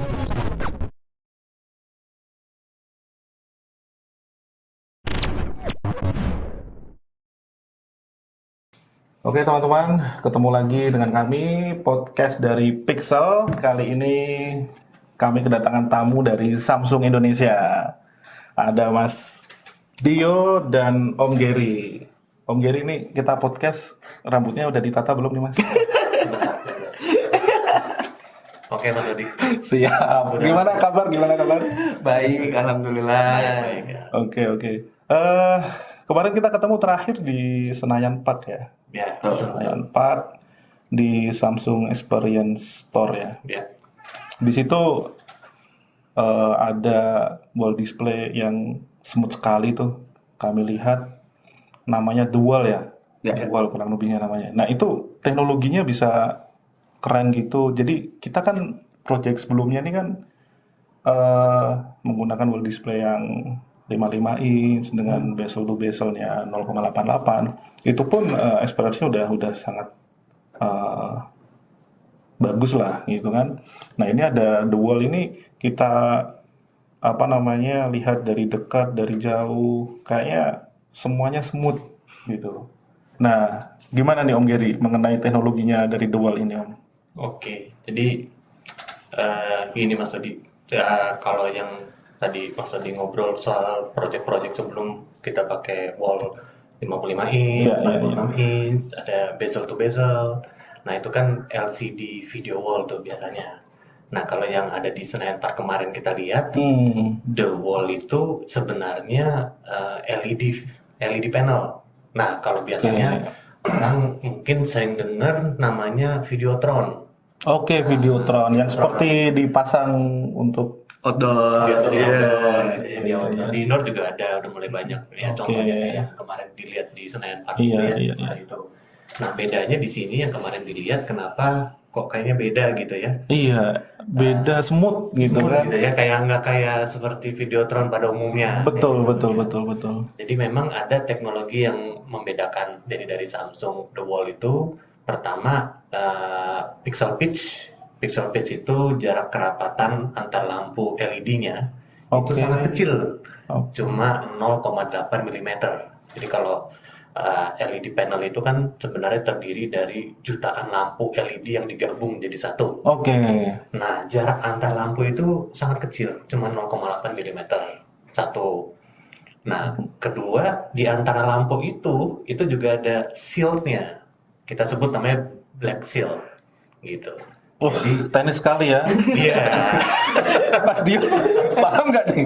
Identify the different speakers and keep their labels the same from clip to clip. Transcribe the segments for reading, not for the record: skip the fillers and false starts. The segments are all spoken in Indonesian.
Speaker 1: Oke teman-teman, ketemu lagi dengan kami podcast dari Pixel. Kali ini kami kedatangan tamu dari Samsung Indonesia. Ada Mas Dio dan Om Gary. Om Gary ini kita podcast, rambutnya udah ditata belum nih Mas?
Speaker 2: Oke Mas Dodi.
Speaker 1: Siap. Gimana kabar? Gimana kabar?
Speaker 3: Baik, alhamdulillah.
Speaker 2: Baik ya.
Speaker 1: Oke. Kemarin kita ketemu terakhir di Senayan Park ya.
Speaker 2: Ya, betul.
Speaker 1: Senayan Park di Samsung Experience Store ya.
Speaker 2: Ya.
Speaker 1: Di situ ada wall display yang smooth sekali tuh. Kami lihat namanya Dual ya. Dual kurang lebihnya namanya. Nah, itu teknologinya bisa keren gitu. Jadi kita kan project sebelumnya ini kan menggunakan wall display yang 55 inch dengan bezel to bezelnya 0,88. Itu pun experience-nya udah sangat bagus lah gitu kan. Nah, ini ada The Wall ini kita lihat dari dekat, dari jauh, kayaknya semuanya smooth gitu. Nah, gimana nih Om Gary mengenai teknologinya dari The Wall ini Om?
Speaker 2: Oke, jadi gini Mas Dodi. Kalau yang tadi Mas Dodi ngobrol soal project-project sebelum kita pakai wall 55 inch, 46 inch, ada bezel to bezel. Nah, itu kan LCD video wall tuh biasanya. Nah, kalau yang ada di Senayan Park kemarin kita lihat, The Wall itu sebenarnya LED panel. Nah, kalau biasanya orang mungkin sering dengar namanya Videotron.
Speaker 1: Oke, Videotron yang seperti dipasang untuk
Speaker 3: Outdoor.
Speaker 2: Di outdoor. Di indoor juga ada, udah mulai banyak ya. Contohnya yang kemarin dilihat di Senayan Park
Speaker 1: Iya.
Speaker 2: Nah, itu. Nah, bedanya di sini yang kemarin dilihat, kenapa kok kayaknya beda gitu ya?
Speaker 1: Iya, beda smooth gitu kan.
Speaker 2: Gitu ya, kayak nggak kayak seperti Videotron pada umumnya.
Speaker 1: Betul.
Speaker 2: Jadi memang ada teknologi yang membedakan dari Samsung The Wall itu. Pertama, pixel pitch. Pixel pitch itu jarak kerapatan antar lampu LED-nya itu sangat kecil, cuma 0,8 mm. Jadi kalau LED panel itu kan sebenarnya terdiri dari jutaan lampu LED yang digabung jadi satu. Nah, jarak antar lampu itu sangat kecil, cuma 0,8 mm satu. Nah, kedua, di antara lampu itu juga ada shield-nya. Kita sebut namanya black shield gitu.
Speaker 1: Teknis sekali ya.
Speaker 2: Iya.
Speaker 1: Mas Dio, paham nggak nih?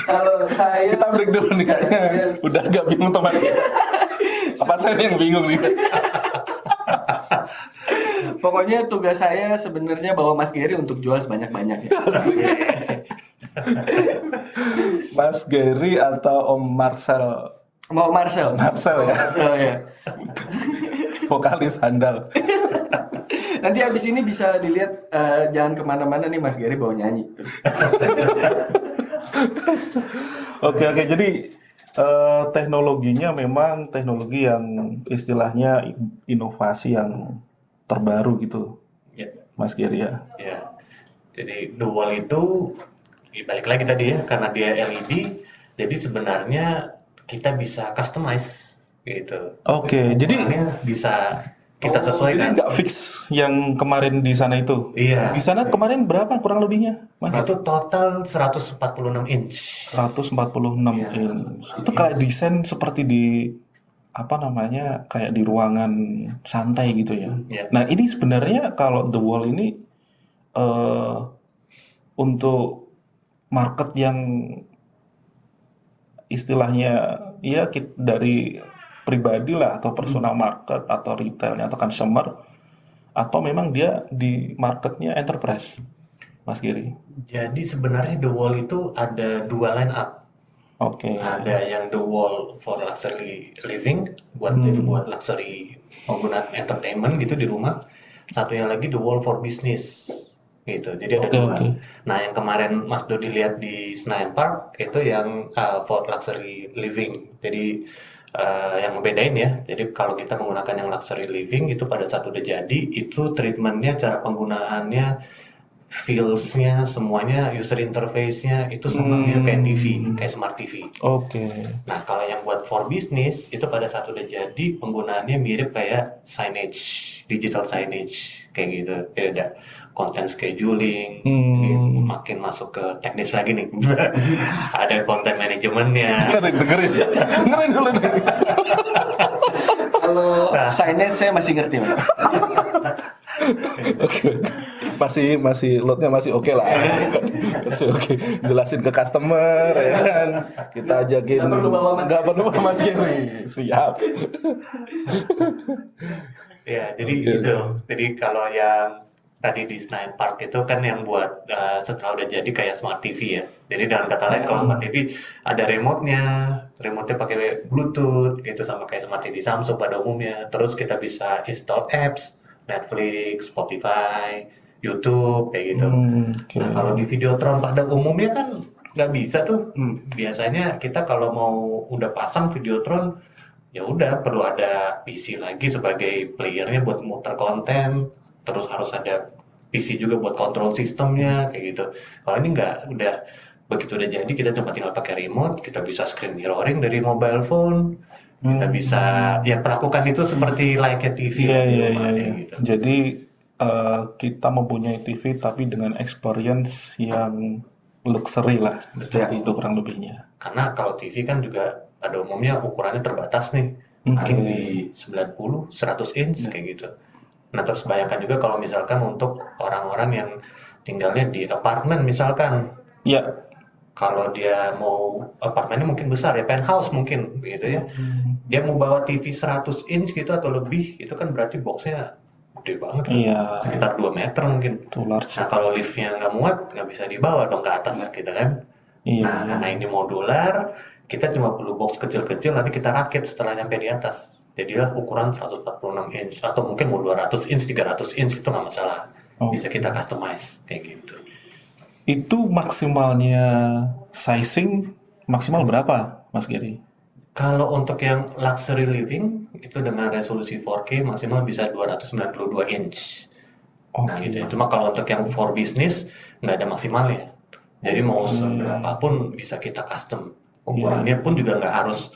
Speaker 3: Kalau saya
Speaker 1: Kita break dulu nih kayaknya. Udah agak bingung teman. Apa saya yang bingung nih?
Speaker 3: pokoknya tugas saya sebenarnya bawa Mas Gary untuk jual sebanyak-banyaknya.
Speaker 1: Mas Gary atau Om Marcel?
Speaker 3: Mau Marcel?
Speaker 1: Marcel ya.
Speaker 3: Marcel ya.
Speaker 1: Vokalis handal.
Speaker 3: Nanti habis ini bisa dilihat, jangan kemana-mana nih Mas Gary bawa nyanyi.
Speaker 1: Oke. Jadi teknologinya memang teknologi yang istilahnya inovasi yang terbaru gitu,
Speaker 2: Ya.
Speaker 1: Mas Gary ya.
Speaker 2: Ya. Jadi The Wall itu balik lagi tadi ya, karena dia LED, jadi sebenarnya kita bisa customize gitu.
Speaker 1: Jadi
Speaker 2: bisa kita sesuaikan.
Speaker 1: Jadi nggak fix yang kemarin di sana itu.
Speaker 2: Iya.
Speaker 1: Di sana kemarin berapa kurang lebihnya, Mas?
Speaker 2: Itu total 146 inch.
Speaker 1: 146 inch. Itu kayak desain seperti di kayak di ruangan santai gitu ya.
Speaker 2: Iya.
Speaker 1: Nah, ini sebenarnya kalau The Wall ini untuk market yang istilahnya ya dari pribadi lah, atau personal market, atau retailnya, atau consumer, atau memang dia di marketnya enterprise, Mas Giri?
Speaker 2: Jadi sebenarnya The Wall itu ada dua line up. Ada yang The Wall for luxury living, jadi buat luxury penggunaan entertainment gitu di rumah. Satunya lagi The Wall for business gitu. Jadi ada dua. Nah, yang kemarin Mas Dodi lihat di Senayan Park itu yang for luxury living. Jadi yang ngebedain ya, jadi kalau kita menggunakan yang luxury living itu pada saat udah jadi, itu treatmentnya, cara penggunaannya feels-nya, semuanya, user interface-nya itu sama mirip kayak TV, kayak smart TV.
Speaker 1: Oke.
Speaker 2: Nah, kalau yang buat for business itu pada saat udah jadi penggunaannya mirip kayak signage, digital signage kayak gitu. Jadi ada content scheduling, makin masuk ke teknis lagi nih. Ada content manajemennya.
Speaker 1: Dengerin dulu nih.
Speaker 3: Kalau signage saya masih ngerti, Mas.
Speaker 1: Oke. Masih lotnya masih oke lah. Masih oke. Jelasin ke customer ya kan. Kita ajakin. Nggak perlu bawa Mas Gary. Siap.
Speaker 2: Ya, jadi gitu. Jadi kalau yang tadi di Senayan Park itu kan yang buat setelah udah jadi kayak smart TV ya. Jadi dalam kata lain kalau smart TV ada remote-nya pakai Bluetooth gitu sama kayak smart TV Samsung pada umumnya. Terus kita bisa install apps, Netflix, Spotify, YouTube kayak gitu. Nah, kalau di Videotron pada umumnya kan nggak bisa tuh. Biasanya kita kalau mau udah pasang Videotron ya udah perlu ada PC lagi sebagai playernya buat muter konten, terus harus ada PC juga buat kontrol sistemnya kayak gitu. Kalau ini nggak, udah begitu udah jadi kita cuma tinggal pakai remote, kita bisa screen mirroring dari mobile phone, kita bisa ya perlakukan itu seperti layaknya TV di rumah, kayak gitu.
Speaker 1: Jadi kita mempunyai TV tapi dengan experience yang luxury lah, seperti itu kurang lebihnya.
Speaker 2: Karena kalau TV kan juga pada umumnya ukurannya terbatas nih, paling di 90, 100 inch kayak gitu. Nah terus bayangkan juga kalau misalkan untuk orang-orang yang tinggalnya di apartemen misalkan,
Speaker 1: Ya.
Speaker 2: kalau dia mau apartemennya mungkin besar ya, penthouse mungkin gitu ya, dia mau bawa TV 100 inch gitu atau lebih, itu kan berarti boxnya gede banget kan,
Speaker 1: Iya.
Speaker 2: sekitar 2 meter mungkin.
Speaker 1: Too large.
Speaker 2: Nah kalau liftnya nggak muat, nggak bisa dibawa dong ke atas gitu kan.
Speaker 1: Iya.
Speaker 2: Nah karena ini modular, kita cuma perlu box kecil-kecil, nanti kita rakit setelah nyampe di atas. Jadilah ukuran 146 inch, atau mungkin mau 200 inch, 300 inch itu nggak masalah. Bisa kita customize kayak gitu.
Speaker 1: Itu maksimalnya sizing maksimal berapa, Mas Gary?
Speaker 2: Kalau untuk yang luxury living itu dengan resolusi 4K maksimal bisa 292 inch. Nah gitu ya. Cuma kalau untuk yang for business nggak ada maksimalnya. Jadi mau seberapapun bisa kita custom. Ukurannya pun juga nggak harus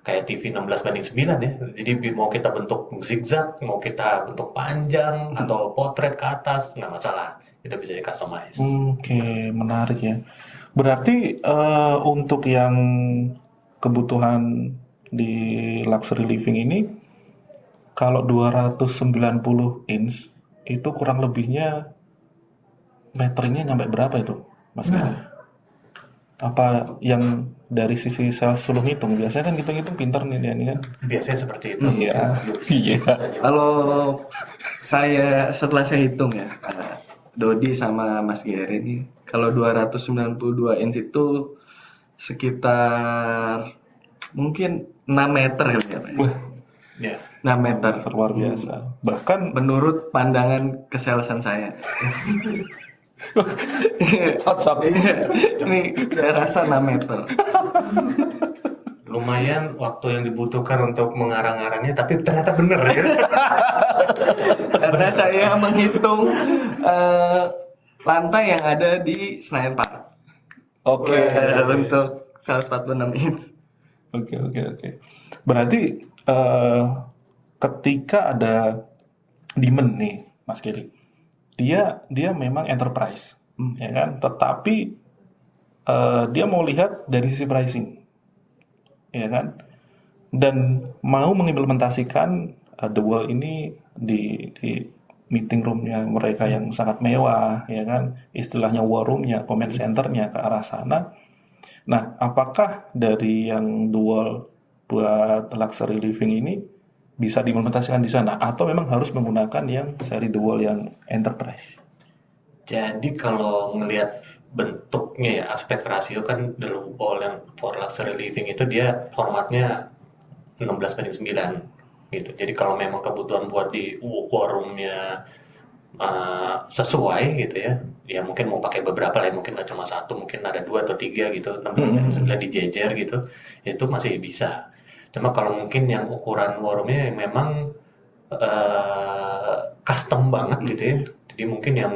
Speaker 2: kayak TV 16:9 ya. Jadi mau kita bentuk zigzag, mau kita bentuk panjang atau potret ke atas nggak masalah. Itu bisa di customize.
Speaker 1: Oke, menarik ya. Berarti untuk yang kebutuhan di luxury living ini, kalau 290 inch itu kurang lebihnya meteringnya nyampe berapa itu, Mas Gary? Apa yang dari sisi sales suruh hitung? Biasanya kan kita hitung pinter nih dia nih kan.
Speaker 2: Biasanya seperti itu.
Speaker 1: Iya. Iya.
Speaker 3: Kalau setelah saya hitung ya, Dodi sama Mas Gary ini, kalau 292 inch itu sekitar mungkin 6 meter kali ya, Pak.
Speaker 1: Wah,
Speaker 2: Ya.
Speaker 3: 6 meter.
Speaker 1: luar biasa. Bahkan
Speaker 3: Menurut pandangan keselesan saya.
Speaker 1: cocok.
Speaker 3: Ini saya rasa 6 meter.
Speaker 2: Lumayan waktu yang dibutuhkan untuk mengarang-arangnya, tapi ternyata bener ya.
Speaker 3: Karena saya menghitung lantai yang ada di Senayan Park.
Speaker 1: Oke.
Speaker 3: Untuk 146 inch.
Speaker 1: Oke. Berarti ketika ada demand nih, Mas Gary, dia memang enterprise, ya kan? Tetapi dia mau lihat dari sisi pricing, ya kan? Dan mau mengimplementasikan The Wall ini di meeting roomnya mereka yang sangat mewah, ya kan? Istilahnya war roomnya, comment centernya ke arah sana. Nah, apakah dari yang The Wall buat luxury living ini bisa diimplementasikan di sana, atau memang harus menggunakan yang seri The Wall yang enterprise?
Speaker 2: Jadi kalau ngelihat bentuknya ya, aspek rasio kan The Wall yang for luxury living itu dia formatnya 16:9 gitu. Jadi kalau memang kebutuhan buat di war roomnya sesuai gitu ya, ya mungkin mau pakai beberapa lah, mungkin nggak cuma satu, mungkin ada 2 atau 3 gitu, 16:9 dijejer gitu, itu masih bisa. Cuma kalau mungkin yang ukuran war roomnya memang custom banget gitu ya, jadi mungkin yang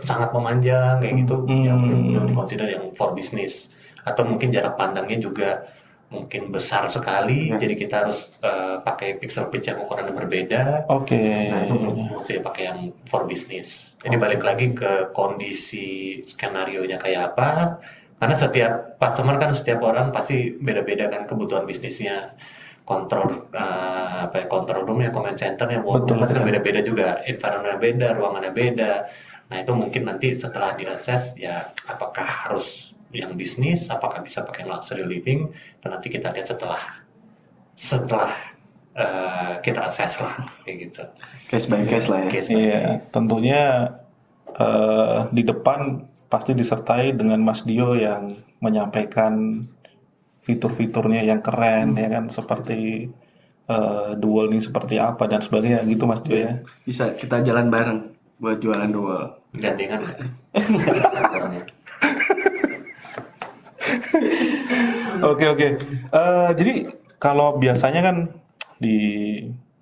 Speaker 2: sangat memanjang kayak gitu, ya mungkin perlu dikonsider yang for business. Atau mungkin jarak pandangnya juga mungkin besar sekali, jadi kita harus pakai pixel pitch yang ukurannya berbeda.
Speaker 1: Oke.
Speaker 2: Nah itu mesti pakai yang for business. Jadi balik lagi ke kondisi skenario-nya kayak apa. Karena setiap customer kan, setiap orang pasti beda-beda kan kebutuhan bisnisnya. Control roomnya, command centernya, war room pasti kan beda-beda juga. Environment beda, ruangannya beda. Nah itu mungkin nanti setelah di-assess ya apakah harus yang bisnis, apakah bisa pakai luxury living, dan nanti kita lihat setelah kita assess lah kayak gitu.
Speaker 3: Case by case lah ya.
Speaker 2: Case by
Speaker 1: Iya,
Speaker 2: case.
Speaker 1: tentunya di depan pasti disertai dengan Mas Dio yang menyampaikan fitur-fiturnya yang keren ya kan, seperti The Wall ini seperti apa dan sebagainya gitu Mas Dio ya.
Speaker 3: Bisa kita jalan bareng buat jualan The Wall.
Speaker 2: Gandengan nggak?
Speaker 1: Oke. Jadi kalau biasanya kan di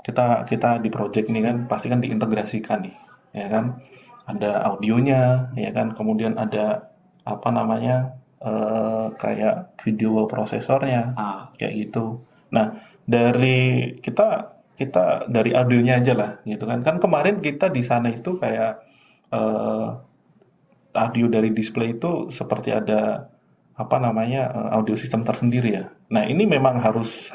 Speaker 1: kita di project ini kan pasti kan diintegrasikan nih, ya kan? Ada audionya, ya kan? Kemudian ada apa namanya kayak video prosesornya, kayak gitu. Nah dari kita dari audionya aja lah, gitu kan? Kan kemarin kita di sana itu kayak audio dari display itu seperti ada apa namanya audio system tersendiri ya. Nah ini memang harus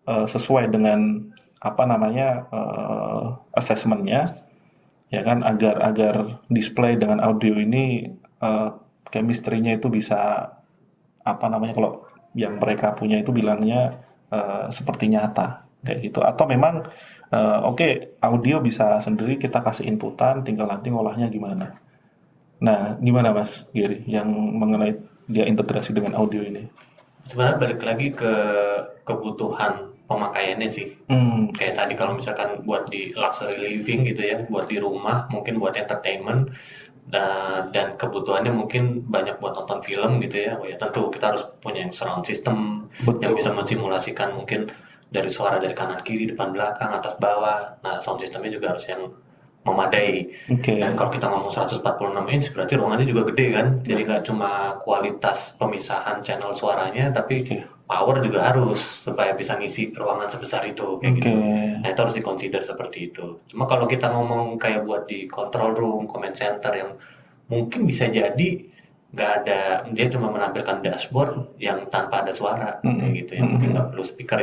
Speaker 1: sesuai dengan apa namanya assessmentnya ya kan, agar display dengan audio ini chemistry-nya itu bisa apa namanya, kalau yang mereka punya itu bilangnya seperti nyata kayak gitu, atau memang oke, audio bisa sendiri kita kasih inputan, tinggal nanti ngolahnya gimana. Nah gimana Mas Giri yang mengenai dia integrasi dengan audio ini?
Speaker 2: Sebenarnya balik lagi ke kebutuhan pemakaiannya sih. Kayak tadi kalau misalkan buat di luxury living gitu ya, buat di rumah, mungkin buat entertainment, dan kebutuhannya mungkin banyak buat nonton film gitu ya. Oh ya tentu kita harus punya yang surround system yang bisa mensimulasikan mungkin dari suara dari kanan kiri, depan belakang, atas bawah. Nah sound systemnya juga harus yang memadai.
Speaker 1: Oke.
Speaker 2: Dan kalau kita ngomong 146 inch berarti ruangannya juga gede kan. Jadi nggak cuma kualitas pemisahan channel suaranya, tapi power juga harus supaya bisa ngisi ruangan sebesar itu kayak gitu. Nah itu harus dikonsider seperti itu. Cuma kalau kita ngomong kayak buat di control room, command center yang mungkin bisa jadi nggak ada, dia cuma menampilkan dashboard yang tanpa ada suara kayak gitu ya. Mungkin nggak perlu speaker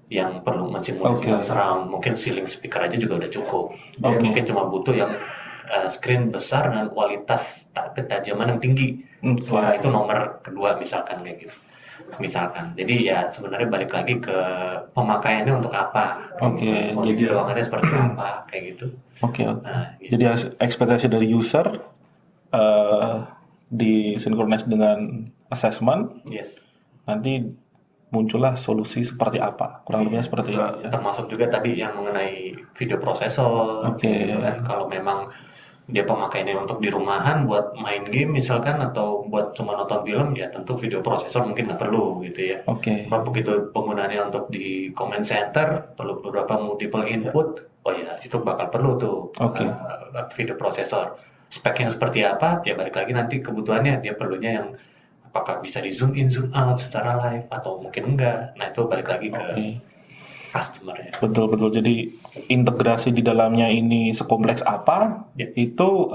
Speaker 2: yang perlu mensimulasikan surround, mungkin ceiling speaker aja juga udah cukup. Dia mungkin cuma butuh yang screen besar dan kualitas ketajaman yang tinggi. Suara itu nomor kedua misalkan kayak gitu. Misalkan. Jadi ya sebenarnya balik lagi ke pemakaiannya untuk apa. Kondisi ruangannya seperti apa kayak gitu. Nah, gitu.
Speaker 1: Jadi ekspektasi dari user disinkronize dengan assessment.
Speaker 2: Yes.
Speaker 1: Nanti muncullah solusi seperti apa, kurang lebihnya seperti itu ya.
Speaker 2: Termasuk juga tadi yang mengenai video prosesor gitu kan. Kalau memang dia pemakaiannya untuk di rumahan buat main game misalkan, atau buat cuma nonton film, ya tentu video prosesor mungkin nggak perlu gitu ya. Kalau begitu penggunaannya untuk di command center perlu beberapa multiple input, oh ya itu bakal perlu tuh video prosesor. Speknya seperti apa ya balik lagi nanti kebutuhannya, dia perlunya yang apakah bisa di zoom in zoom out secara live atau mungkin enggak. Nah itu balik lagi ke customer ya.
Speaker 1: Betul. Jadi integrasi di dalamnya ini sekompleks apa itu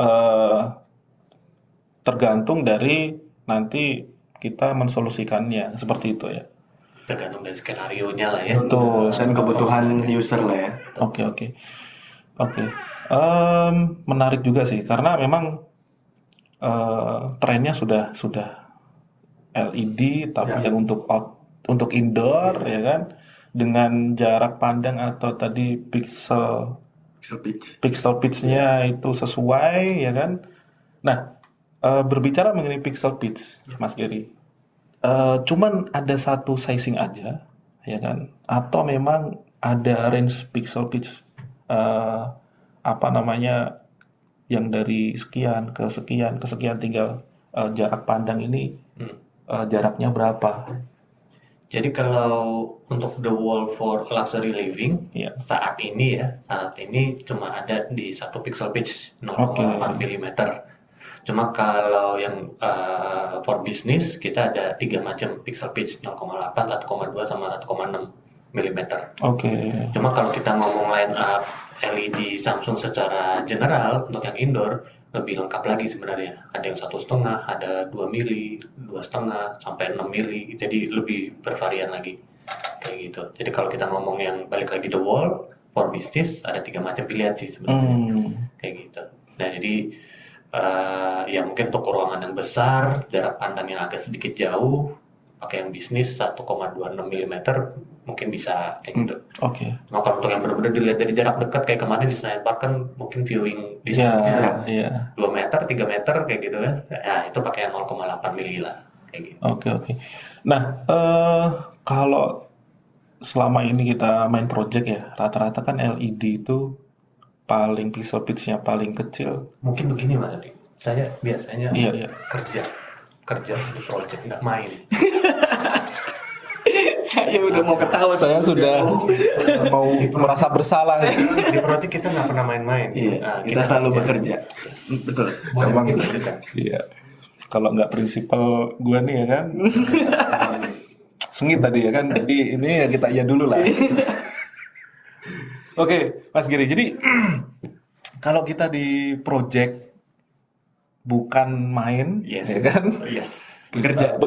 Speaker 1: tergantung dari nanti kita mensolusikannya seperti itu ya.
Speaker 2: Tergantung dari skenario-nya lah ya.
Speaker 1: Betul.
Speaker 3: Dan kebutuhan user lah ya.
Speaker 1: Oke. Menarik juga sih karena memang trennya sudah LED tapi yang untuk indoor ya kan, dengan jarak pandang atau tadi pixel pitch-nya itu sesuai ya kan. Nah berbicara mengenai pixel pitch Mas Gary, cuman ada satu sizing aja ya kan, atau memang ada range pixel pitch apa namanya yang dari sekian ke sekian tinggal jarak pandang ini jaraknya berapa?
Speaker 2: Jadi kalau untuk the wall for luxury living
Speaker 1: Iya.
Speaker 2: saat ini cuma ada di 1 pixel pitch
Speaker 1: Oke.
Speaker 2: 0,8 mm. Cuma kalau yang for business kita ada 3 macam pixel pitch 0,8, 1,2 sama 1,6 mm.
Speaker 1: Oke.
Speaker 2: Cuma kalau kita ngomong line up LED Samsung secara general untuk yang indoor lebih lengkap lagi sebenarnya. Ada yang 1,5, ada 2 mili, 2,5 sampai 6 mili. Jadi lebih bervarian lagi kayak gitu. Jadi kalau kita ngomong yang balik lagi the wall for business ada 3 macam pilihan sih sebenarnya kayak gitu. Nah jadi ya mungkin untuk ruangan yang besar, jarak pandang yang agak sedikit jauh, pakai yang bisnis 1,26 mm mungkin bisa kayak gitu.
Speaker 1: Oke.
Speaker 2: Nah, kalau untuk yang benar-benar dilihat dari jarak dekat kayak kemarin di Senayan Park kan mungkin viewing
Speaker 1: Ya,
Speaker 2: distance-nya
Speaker 1: iya.
Speaker 2: 2 meter, 3 meter kayak gitu kan. Ya itu pakai yang 0,8 mili lah kayak gitu.
Speaker 1: Oke. Nah, kalau selama ini kita main project ya, rata-rata kan LED itu paling pixel pitch-nya paling kecil.
Speaker 2: Mungkin begini Mas Adi. Saya biasanya
Speaker 1: Iya.
Speaker 2: kerja di project nggak main.
Speaker 3: Saya udah mau ketawa.
Speaker 1: Saya sudah mau merasa bersalah.
Speaker 2: Di project kita nggak pernah main-main.
Speaker 3: Iya,
Speaker 2: Nah,
Speaker 3: kita selalu
Speaker 2: kerja.
Speaker 3: bekerja. Betul.
Speaker 2: Boleh
Speaker 1: Emang
Speaker 2: kita lanjutkan.
Speaker 1: iya. Kalau nggak prinsipal gue nih ya kan, sengit tadi ya kan. Jadi ini ya kita iya dulu lah. Oke, Mas Giri. Jadi kalau kita di project bukan main,
Speaker 2: Yes.
Speaker 1: ya kan?
Speaker 2: Yes.
Speaker 1: Bekerja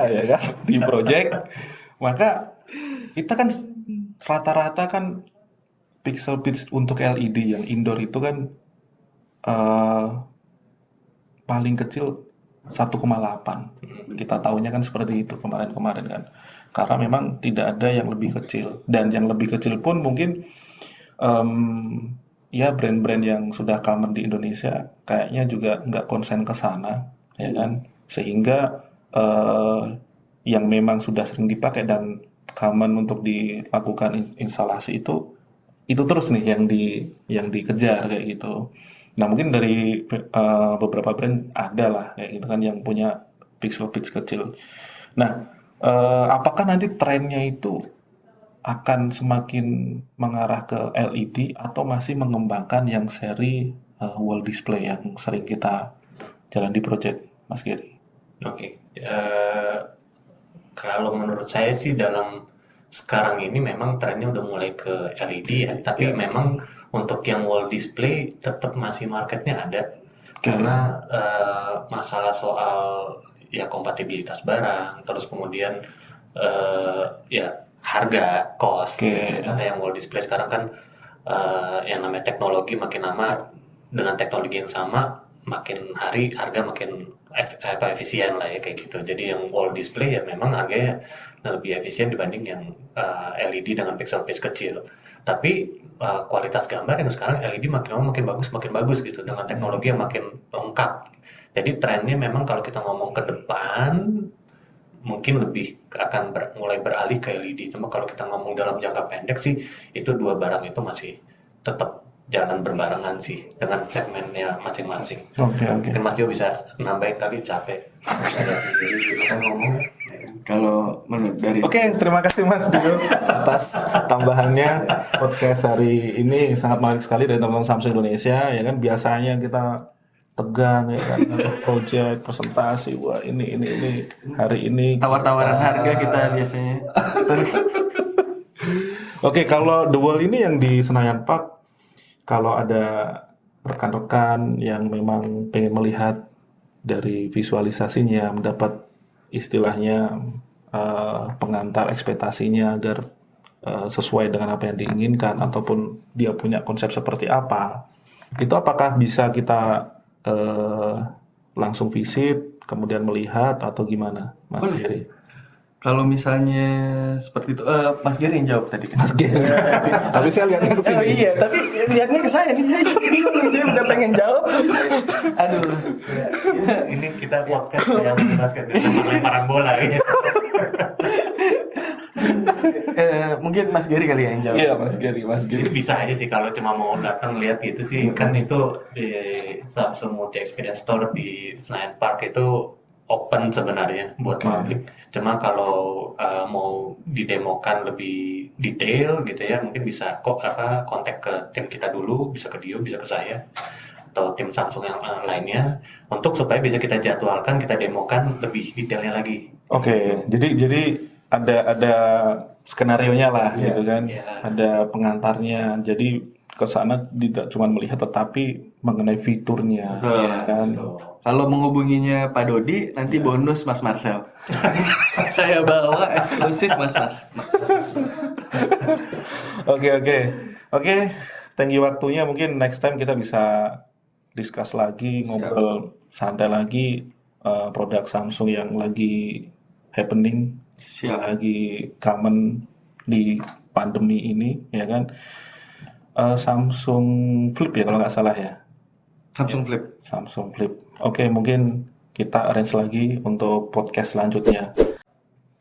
Speaker 1: ya kan di project, maka kita kan rata-rata kan pixel pitch untuk LED yang indoor itu kan paling kecil 1,8. Kita tahunya kan seperti itu kemarin-kemarin kan. Karena memang tidak ada yang lebih kecil, dan yang lebih kecil pun mungkin ya brand-brand yang sudah common di Indonesia kayaknya juga nggak konsen ke sana, ya kan, sehingga yang memang sudah sering dipakai dan common untuk dilakukan instalasi itu terus nih yang dikejar kayak gitu. Nah mungkin dari beberapa brand ada lah kayak gitu kan yang punya pixel pitch kecil. Nah apakah nanti trennya itu akan semakin mengarah ke LED atau masih mengembangkan yang seri wall display yang sering kita jalan di project, Mas Giri?
Speaker 2: Oke. Kalau menurut saya sih dalam sekarang ini memang trennya udah mulai ke LED ya, tapi memang untuk yang wall display tetap masih marketnya ada. Karena masalah soal ya kompatibilitas barang, terus kemudian ya harga, cost. Karena yang wall display sekarang kan yang namanya teknologi makin lama dengan teknologi yang sama makin hari harga makin efisien lah ya kayak gitu. Jadi yang wall display ya memang harganya lebih efisien dibanding yang LED dengan pixel pitch kecil. Tapi kualitas gambar yang sekarang LED makin lama makin bagus gitu dengan teknologi yang makin lengkap. Jadi trennya memang kalau kita ngomong ke depan mungkin lebih akan mulai beralih ke LED. Cuma kalau kita ngomong dalam jangka pendek sih itu dua barang itu masih tetap jalan berbarengan sih dengan segmennya masing-masing.
Speaker 1: Oke.
Speaker 2: Mungkin Mas Jo bisa nambahin kali capek. Ada sendiri gitu kan ngomong.
Speaker 3: Kalau menurut dari
Speaker 1: Oke, terima kasih Mas Dio atas tambahannya. Podcast hari ini sangat menarik sekali dari teman-teman Samsung Indonesia, ya kan. Biasanya kita tegang ya kan, untuk project, presentasi, wah ini hari ini
Speaker 3: tawar-tawaran harga kita biasanya.
Speaker 1: Oke, kalau The Wall ini yang di Senayan Park, kalau ada rekan-rekan yang memang pengen melihat dari visualisasinya, mendapat istilahnya pengantar ekspektasinya agar sesuai dengan apa yang diinginkan, ataupun dia punya konsep seperti apa, itu apakah bisa kita langsung visit, kemudian melihat, atau gimana, Mas Giri?
Speaker 3: Kalau misalnya seperti itu, Mas Giri yang jawab tadi.
Speaker 1: Mas Giri. Tapi saya lihatnya ke sini.
Speaker 3: Oh iya, tapi lihatnya ke saya nih, saya udah pengen jawab. Aduh.
Speaker 2: Ini kita podcast yang basket lemparan bola gitu.
Speaker 3: Mungkin Mas Giri kali yang jawab.
Speaker 1: Iya, Mas Giri.
Speaker 2: Itu bisa aja sih kalau cuma mau datang lihat gitu sih. Kan itu di Samsung Multi Experience Store di Senayan Park itu open sebenarnya buat
Speaker 1: Oke.
Speaker 2: publik. Cuma kalau mau didemokan lebih detail gitu ya, mungkin bisa kontak ke tim kita dulu, bisa ke Dio, bisa ke saya atau tim Samsung yang lainnya untuk supaya bisa kita jadwalkan, kita demokan lebih detailnya lagi.
Speaker 1: Oke, jadi ada skenarionya lah gitu kan,
Speaker 2: Iya.
Speaker 1: ada pengantarnya. Jadi ke sana tidak cuma melihat tetapi mengenai fiturnya, ya kan.
Speaker 3: Kalau menghubunginya Pak Dodi, nanti bonus Mas Marcel. Saya bawa eksklusif Mas.
Speaker 1: Oke, thank you waktunya. Mungkin next time kita bisa discuss lagi, ngobrol santai lagi produk Samsung yang lagi happening,
Speaker 3: Siap.
Speaker 1: lagi common di pandemi ini, ya kan. Samsung Flip ya kalau nggak salah ya.
Speaker 3: Samsung Flip.
Speaker 1: Samsung Flip. Oke, mungkin kita arrange lagi untuk podcast selanjutnya.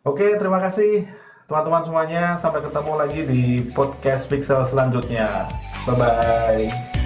Speaker 1: Oke, terima kasih teman-teman semuanya. Sampai ketemu lagi di podcast Pixel selanjutnya. Bye-bye.